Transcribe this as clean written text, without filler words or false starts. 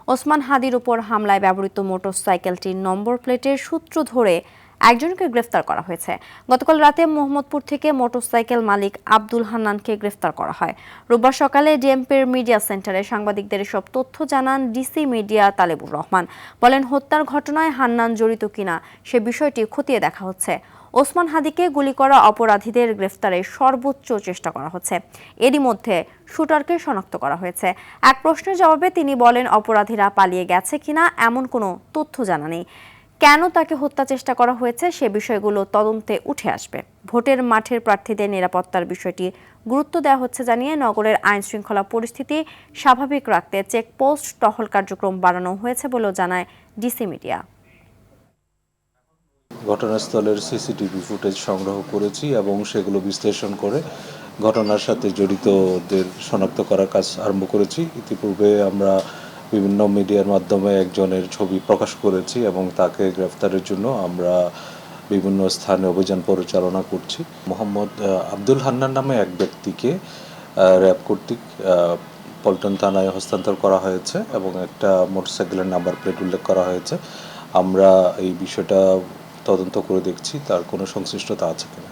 ওসমান হাদির উপর হামলায় ব্যবহৃত মোটরসাইকেলটির নম্বর প্লেটের সূত্র ধরে একজনকে গ্রেফতার করা হয়েছে। গতকাল রাতে মোহাম্মদপুর থেকে মোটরসাইকেল মালিক আব্দুল হান্নানকে গ্রেফতার করা হয়। রোববার সকালে ডিএমপির মিডিয়া সেন্টারে সাংবাদিকদের এসব তথ্য জানান ডিসি মিডিয়া তালেবুর রহমান। বলেন, হত্যার ঘটনায় হান্নান জড়িত কিনা সে বিষয়টি খতিয়ে দেখা হচ্ছে। ওসমান হাদিকে গুলি করা অপরাধীদের গ্রেফতারের সর্বোচ্চ চেষ্টা করা হচ্ছে। এরই মধ্যে শুটারকে শনাক্ত করা হয়েছে। এক প্রশ্নের জবাবে তিনি বলেন, অপরাধীরা পালিয়ে গেছে কিনা এমন কোনো তথ্য জানা নেই। কেন তাকে হত্যা চেষ্টা করা হয়েছে সে বিষয়গুলো তদন্তে উঠে আসবে। ভোটের মাঠের প্রার্থীদের নিরাপত্তার বিষয়টি গুরুত্ব দেওয়া হচ্ছে জানিয়ে নগরের আইন শৃঙ্খলা পরিস্থিতি স্বাভাবিক রাখতে চেকপোস্ট টহল কার্যক্রম বাড়ানো হয়েছে বলেও জানায় ডিসি মিডিয়া। ঘটনাস্থলের সিসিটিভি ফুটেজ সংগ্রহ করেছি এবং সেগুলো বিশ্লেষণ করে ঘটনার সাথে জড়িতদের শনাক্ত করার কাজ আরম্ভ করেছি। ইতিপূর্বে আমরা বিভিন্ন মিডিয়ার মাধ্যমে একজনের ছবি প্রকাশ করেছি এবং তাকে গ্রেফতারের জন্য আমরা বিভিন্ন স্থানে অভিযান পরিচালনা করছি। মোহাম্মদ আব্দুল হান্নান নামে এক ব্যক্তিকে র্যাব কর্তৃক পল্টন থানায় হস্তান্তর করা হয়েছে এবং একটা মোটরসাইকেলের নাম্বার প্লেট উল্লেখ করা হয়েছে। আমরা এই বিষয়টা তদন্ত করে দেখছি তার কোনো সংশ্লিষ্টতা আছে কিনা।